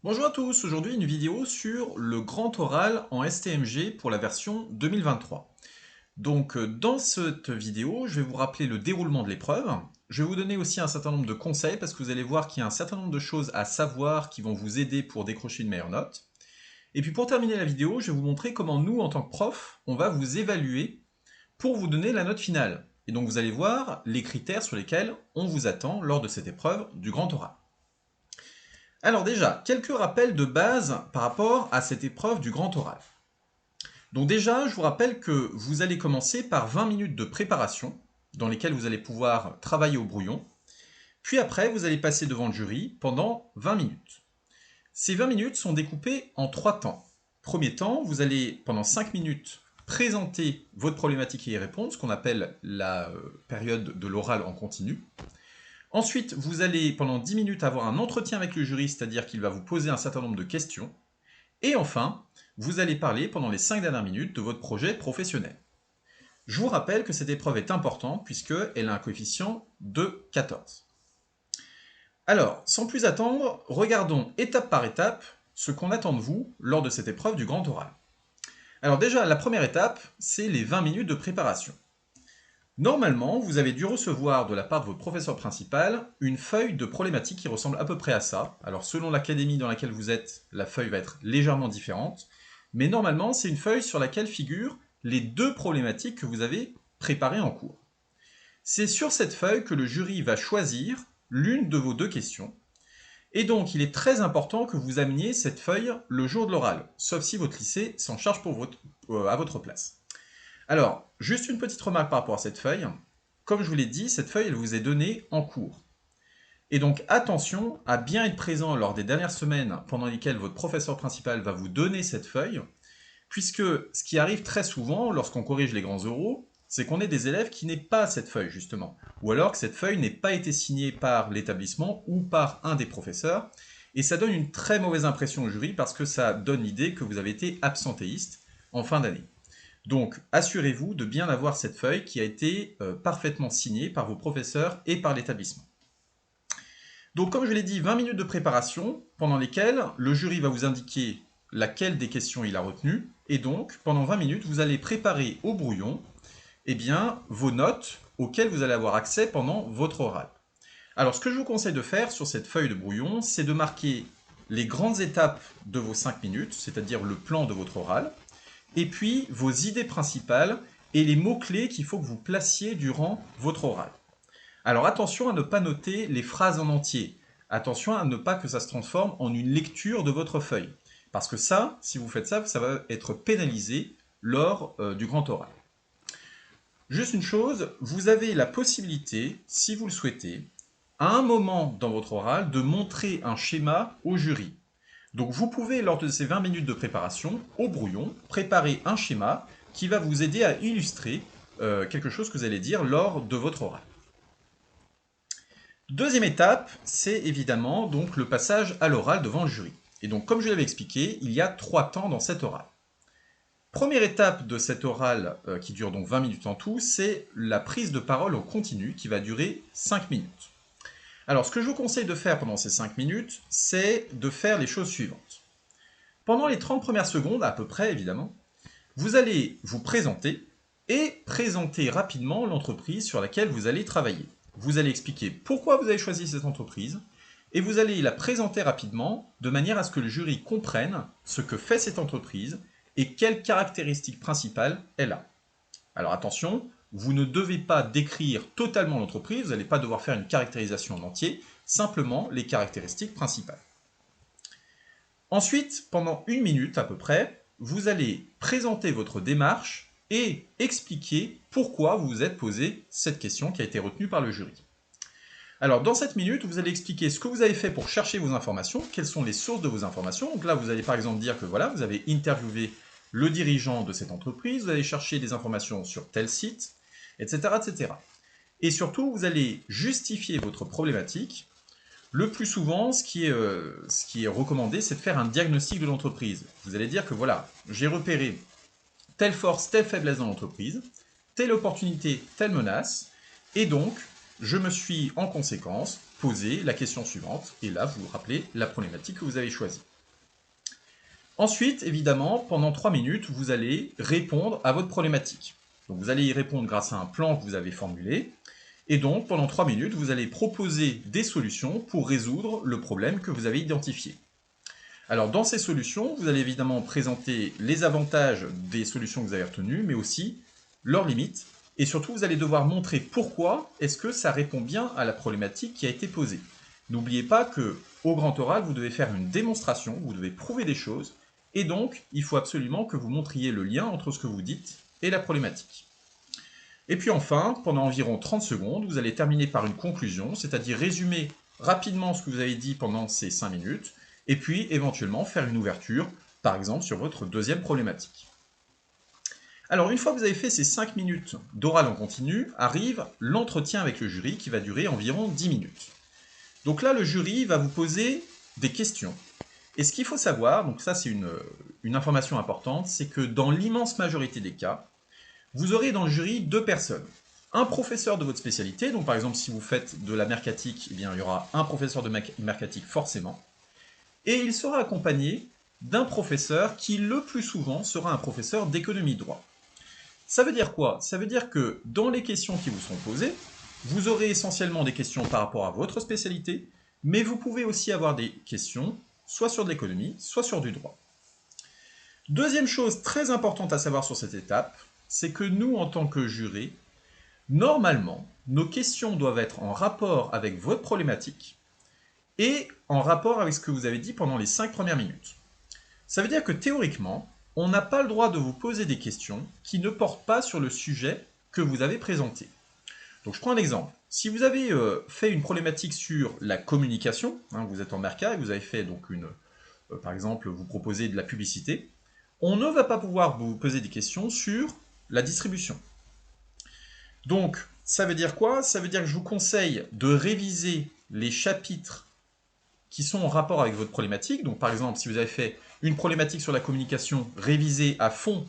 Bonjour à tous, aujourd'hui une vidéo sur le grand oral en STMG pour la version 2023. Dans cette vidéo, je vais vous rappeler le déroulement de l'épreuve. Je vais vous donner aussi un certain nombre de conseils parce que vous allez voir qu'il y a un certain nombre de choses à savoir qui vont vous aider pour décrocher une meilleure note. Et puis pour terminer la vidéo, je vais vous montrer comment nous, en tant que prof, on va vous évaluer pour vous donner la note finale. Et donc vous allez voir les critères sur lesquels on vous attend lors de cette épreuve du grand oral. Alors déjà, quelques rappels de base par rapport à cette épreuve du grand oral. Donc déjà, je vous rappelle que vous allez commencer par 20 minutes de préparation, dans lesquelles vous allez pouvoir travailler au brouillon, puis après, vous allez passer devant le jury pendant 20 minutes. Ces 20 minutes sont découpées en 3 temps. Premier temps, vous allez pendant 5 minutes présenter votre problématique et y répondre, ce qu'on appelle la période de l'oral en continu. Ensuite, vous allez pendant 10 minutes avoir un entretien avec le jury, c'est-à-dire qu'il va vous poser un certain nombre de questions. Et enfin, vous allez parler pendant les 5 dernières minutes de votre projet professionnel. Je vous rappelle que cette épreuve est importante puisqu'elle a un coefficient de 14. Alors, sans plus attendre, regardons étape par étape ce qu'on attend de vous lors de cette épreuve du grand oral. Alors déjà, la première étape, c'est les 20 minutes de préparation. Normalement, vous avez dû recevoir de la part de votre professeur principal une feuille de problématique qui ressemble à peu près à ça. Alors selon l'académie dans laquelle vous êtes, la feuille va être légèrement différente, mais normalement c'est une feuille sur laquelle figurent les deux problématiques que vous avez préparées en cours. C'est sur cette feuille que le jury va choisir l'une de vos deux questions, et donc il est très important que vous ameniez cette feuille le jour de l'oral, sauf si votre lycée s'en charge à votre place. Alors, juste une petite remarque par rapport à cette feuille. Comme je vous l'ai dit, cette feuille, elle vous est donnée en cours. Et donc, attention à bien être présent lors des dernières semaines pendant lesquelles votre professeur principal va vous donner cette feuille, puisque ce qui arrive très souvent lorsqu'on corrige les grands oraux, c'est qu'on ait des élèves qui n'aient pas cette feuille, justement. Ou alors que cette feuille n'ait pas été signée par l'établissement ou par un des professeurs, et ça donne une très mauvaise impression au jury parce que ça donne l'idée que vous avez été absentéiste en fin d'année. Donc, assurez-vous de bien avoir cette feuille qui a été parfaitement signée par vos professeurs et par l'établissement. Donc, comme je l'ai dit, 20 minutes de préparation pendant lesquelles le jury va vous indiquer laquelle des questions il a retenues. Et donc, pendant 20 minutes, vous allez préparer au brouillon vos notes auxquelles vous allez avoir accès pendant votre oral. Alors, ce que je vous conseille de faire sur cette feuille de brouillon, c'est de marquer les grandes étapes de vos 5 minutes, c'est-à-dire le plan de votre oral, et puis vos idées principales et les mots-clés qu'il faut que vous placiez durant votre oral. Alors attention à ne pas noter les phrases en entier. Attention à ne pas que ça se transforme en une lecture de votre feuille. Parce que ça, si vous faites ça, ça va être pénalisé lors du grand oral. Juste une chose, vous avez la possibilité, si vous le souhaitez, à un moment dans votre oral, de montrer un schéma au jury. Donc vous pouvez, lors de ces 20 minutes de préparation, au brouillon, préparer un schéma qui va vous aider à illustrer quelque chose que vous allez dire lors de votre oral. Deuxième étape, c'est évidemment donc le passage à l'oral devant le jury. Et donc comme je l'avais expliqué, il y a 3 temps dans cet oral. Première étape de cet oral, qui dure donc 20 minutes en tout, c'est la prise de parole au continu qui va durer 5 minutes. Alors, ce que je vous conseille de faire pendant ces 5 minutes, c'est de faire les choses suivantes. Pendant les 30 premières secondes, à peu près évidemment, vous allez vous présenter et présenter rapidement l'entreprise sur laquelle vous allez travailler. Vous allez expliquer pourquoi vous avez choisi cette entreprise et vous allez la présenter rapidement de manière à ce que le jury comprenne ce que fait cette entreprise et quelles caractéristiques principales elle a. Alors attention, vous ne devez pas décrire totalement l'entreprise, vous n'allez pas devoir faire une caractérisation en entier, simplement les caractéristiques principales. Ensuite, pendant 1 minute à peu près, vous allez présenter votre démarche et expliquer pourquoi vous vous êtes posé cette question qui a été retenue par le jury. Alors dans cette minute, vous allez expliquer ce que vous avez fait pour chercher vos informations, quelles sont les sources de vos informations. Donc là, vous allez par exemple dire que voilà, vous avez interviewé le dirigeant de cette entreprise, vous allez chercher des informations sur tel site, etc., etc. Et surtout, vous allez justifier votre problématique. Le plus souvent, ce qui est recommandé, c'est de faire un diagnostic de l'entreprise. Vous allez dire que voilà, j'ai repéré telle force, telle faiblesse dans l'entreprise, telle opportunité, telle menace, et donc, je me suis en conséquence posé la question suivante, et là, vous vous rappelez la problématique que vous avez choisie. Ensuite, évidemment, pendant 3 minutes, vous allez répondre à votre problématique. Donc vous allez y répondre grâce à un plan que vous avez formulé. Et donc, pendant 3 minutes, vous allez proposer des solutions pour résoudre le problème que vous avez identifié. Alors, dans ces solutions, vous allez évidemment présenter les avantages des solutions que vous avez retenues, mais aussi leurs limites. Et surtout, vous allez devoir montrer pourquoi est-ce que ça répond bien à la problématique qui a été posée. N'oubliez pas que au grand oral, vous devez faire une démonstration, vous devez prouver des choses, et donc, il faut absolument que vous montriez le lien entre ce que vous dites et la problématique. Et puis enfin, pendant environ 30 secondes, vous allez terminer par une conclusion, c'est-à-dire résumer rapidement ce que vous avez dit pendant ces 5 minutes, et puis éventuellement faire une ouverture, par exemple sur votre deuxième problématique. Alors une fois que vous avez fait ces 5 minutes d'oral en continu, arrive l'entretien avec le jury qui va durer environ 10 minutes. Donc là, le jury va vous poser des questions. Et ce qu'il faut savoir, donc ça c'est une information importante, c'est que dans l'immense majorité des cas, vous aurez dans le jury 2 personnes. Un professeur de votre spécialité, donc par exemple si vous faites de la mercatique, eh bien, il y aura un professeur de mercatique forcément, et il sera accompagné d'un professeur qui le plus souvent sera un professeur d'économie de droit. Ça veut dire quoi? Ça veut dire que dans les questions qui vous seront posées, vous aurez essentiellement des questions par rapport à votre spécialité, mais vous pouvez aussi avoir des questions soit sur de l'économie, soit sur du droit. Deuxième chose très importante à savoir sur cette étape, c'est que nous, en tant que jury, normalement, nos questions doivent être en rapport avec votre problématique et en rapport avec ce que vous avez dit pendant les 5 premières minutes. Ça veut dire que théoriquement, on n'a pas le droit de vous poser des questions qui ne portent pas sur le sujet que vous avez présenté. Donc je prends un exemple. Si vous avez fait une problématique sur la communication, vous êtes en Merca et vous avez fait donc par exemple, vous proposez de la publicité, on ne va pas pouvoir vous poser des questions sur la distribution. Donc, ça veut dire quoi? Ça veut dire que je vous conseille de réviser les chapitres qui sont en rapport avec votre problématique. Donc, par exemple, si vous avez fait une problématique sur la communication, révisez à fond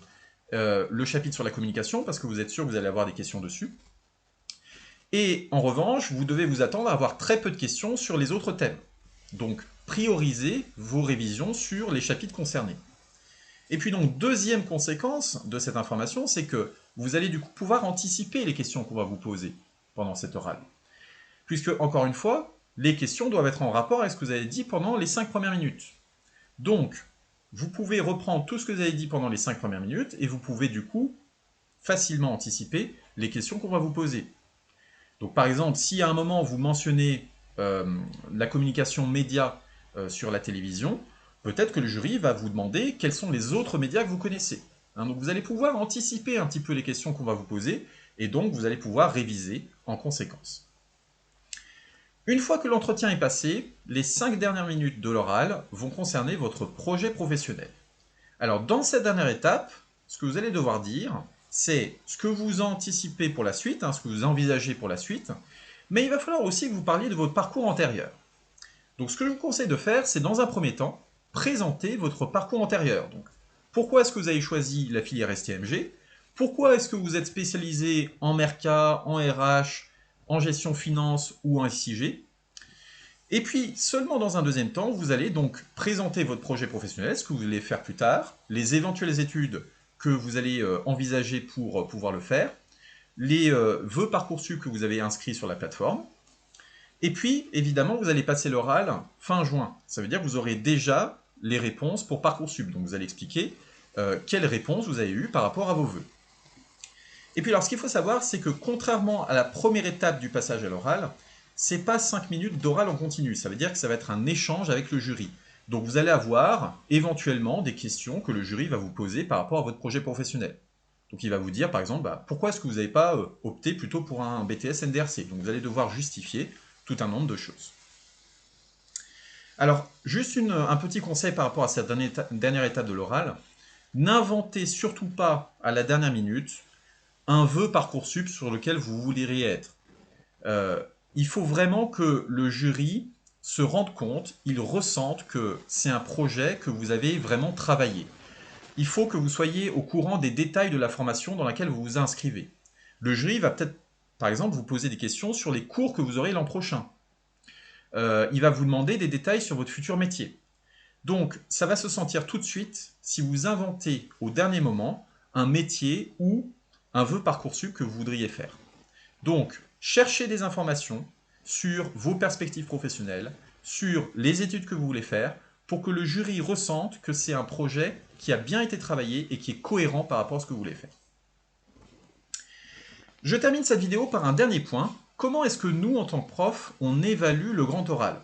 le chapitre sur la communication, parce que vous êtes sûr que vous allez avoir des questions dessus. Et en revanche, vous devez vous attendre à avoir très peu de questions sur les autres thèmes. Donc, priorisez vos révisions sur les chapitres concernés. Et puis donc, deuxième conséquence de cette information, c'est que vous allez du coup pouvoir anticiper les questions qu'on va vous poser pendant cette orale. Puisque, encore une fois, les questions doivent être en rapport avec ce que vous avez dit pendant les 5 premières minutes. Donc, vous pouvez reprendre tout ce que vous avez dit pendant les 5 premières minutes et vous pouvez du coup facilement anticiper les questions qu'on va vous poser. Donc par exemple, si à un moment vous mentionnez la communication média sur la télévision, peut-être que le jury va vous demander quels sont les autres médias que vous connaissez. Donc vous allez pouvoir anticiper un petit peu les questions qu'on va vous poser, et donc vous allez pouvoir réviser en conséquence. Une fois que l'entretien est passé, les 5 dernières minutes de l'oral vont concerner votre projet professionnel. Alors dans cette dernière étape, ce que vous allez devoir dire, c'est ce que vous anticipez pour la suite, ce que vous envisagez pour la suite, mais il va falloir aussi que vous parliez de votre parcours antérieur. Donc ce que je vous conseille de faire, c'est dans un premier temps, présenter votre parcours antérieur. Donc, pourquoi est-ce que vous avez choisi la filière STMG? Pourquoi est-ce que vous êtes spécialisé en Merca, en RH, en gestion finance ou en SIG? Et puis, seulement dans un deuxième temps, vous allez donc présenter votre projet professionnel, ce que vous voulez faire plus tard, les éventuelles études que vous allez envisager pour pouvoir le faire, les vœux Parcoursup que vous avez inscrits sur la plateforme. Et puis, évidemment, vous allez passer l'oral fin juin. Ça veut dire que vous aurez déjà les réponses pour Parcoursup. Donc, vous allez expliquer quelles réponses vous avez eues par rapport à vos vœux. Et puis, alors, ce qu'il faut savoir, c'est que contrairement à la première étape du passage à l'oral, c'est pas 5 minutes d'oral en continu. Ça veut dire que ça va être un échange avec le jury. Donc, vous allez avoir éventuellement des questions que le jury va vous poser par rapport à votre projet professionnel. Donc, il va vous dire, par exemple, pourquoi est-ce que vous n'avez pas opté plutôt pour un BTS NDRC? Donc, vous allez devoir justifier tout un nombre de choses. Alors, juste un petit conseil par rapport à cette dernière étape de l'oral. N'inventez surtout pas à la dernière minute un vœu Parcoursup sur lequel vous voudriez être. Il faut vraiment que le jury se rende compte, il ressente que c'est un projet que vous avez vraiment travaillé. Il faut que vous soyez au courant des détails de la formation dans laquelle vous vous inscrivez. Le jury va peut-être, par exemple, vous poser des questions sur les cours que vous aurez l'an prochain. Il va vous demander des détails sur votre futur métier. Donc, ça va se sentir tout de suite si vous inventez au dernier moment un métier ou un vœu Parcoursup que vous voudriez faire. Donc, cherchez des informations sur vos perspectives professionnelles, sur les études que vous voulez faire, pour que le jury ressente que c'est un projet qui a bien été travaillé et qui est cohérent par rapport à ce que vous voulez faire. Je termine cette vidéo par un dernier point. Comment est-ce que nous, en tant que prof, on évalue le grand oral?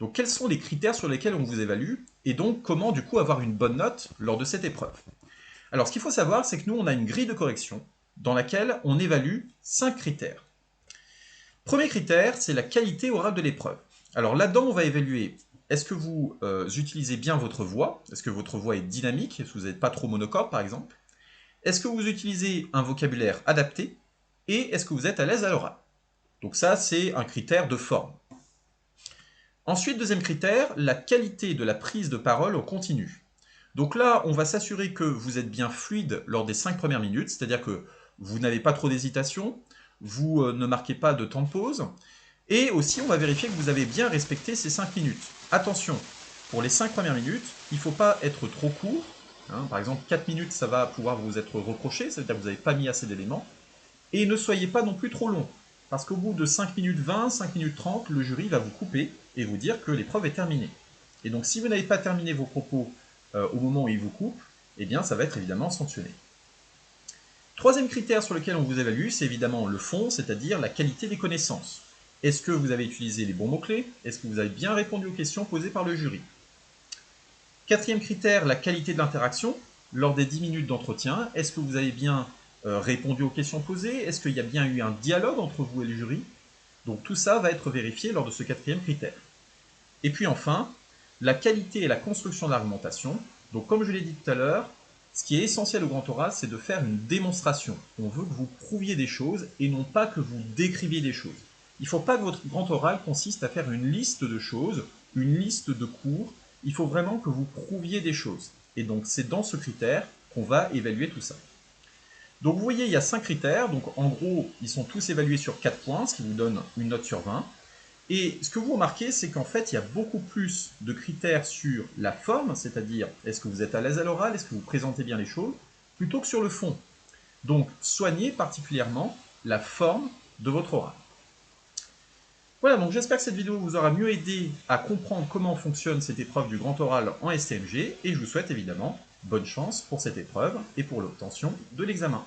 Donc, quels sont les critères sur lesquels on vous évalue? Et donc, comment, du coup, avoir une bonne note lors de cette épreuve? Alors, ce qu'il faut savoir, c'est que nous, on a une grille de correction dans laquelle on évalue 5 critères. Premier critère, c'est la qualité orale de l'épreuve. Alors là-dedans, on va évaluer, est-ce que vous utilisez bien votre voix? Est-ce que votre voix est dynamique? Est-ce que vous n'êtes pas trop monocorde, par exemple? Est-ce que vous utilisez un vocabulaire adapté? Et est-ce que vous êtes à l'aise à l'oral? Donc ça, c'est un critère de forme. Ensuite, deuxième critère, la qualité de la prise de parole en continu. Donc là, on va s'assurer que vous êtes bien fluide lors des 5 premières minutes, c'est-à-dire que vous n'avez pas trop d'hésitation, vous ne marquez pas de temps de pause, et aussi on va vérifier que vous avez bien respecté ces 5 minutes. Attention, pour les 5 premières minutes, il ne faut pas être trop court, par exemple 4 minutes ça va pouvoir vous être reproché, c'est-à-dire que vous n'avez pas mis assez d'éléments, et ne soyez pas non plus trop long, parce qu'au bout de 5 minutes 20, 5 minutes 30, le jury va vous couper et vous dire que l'épreuve est terminée. Et donc si vous n'avez pas terminé vos propos au moment où il vous coupe, eh bien ça va être évidemment sanctionné. Troisième critère sur lequel on vous évalue, c'est évidemment le fond, c'est-à-dire la qualité des connaissances. Est-ce que vous avez utilisé les bons mots-clés? Est-ce que vous avez bien répondu aux questions posées par le jury? Quatrième critère, la qualité de l'interaction. Lors des 10 minutes d'entretien, est-ce que vous avez bien répondu aux questions posées? Est-ce qu'il y a bien eu un dialogue entre vous et le jury? Donc tout ça va être vérifié lors de ce quatrième critère. Et puis enfin, la qualité et la construction de l'argumentation. Donc comme je l'ai dit tout à l'heure, ce qui est essentiel au grand oral, c'est de faire une démonstration. On veut que vous prouviez des choses et non pas que vous décriviez des choses. Il ne faut pas que votre grand oral consiste à faire une liste de choses, une liste de cours. Il faut vraiment que vous prouviez des choses. Et donc c'est dans ce critère qu'on va évaluer tout ça. Donc vous voyez, il y a 5 critères. Donc en gros, ils sont tous évalués sur 4 points, ce qui vous donne une note sur 20. Et ce que vous remarquez, c'est qu'en fait, il y a beaucoup plus de critères sur la forme, c'est-à-dire est-ce que vous êtes à l'aise à l'oral, est-ce que vous présentez bien les choses, plutôt que sur le fond. Donc, soignez particulièrement la forme de votre oral. Voilà, donc j'espère que cette vidéo vous aura mieux aidé à comprendre comment fonctionne cette épreuve du grand oral en STMG, et je vous souhaite évidemment bonne chance pour cette épreuve et pour l'obtention de l'examen.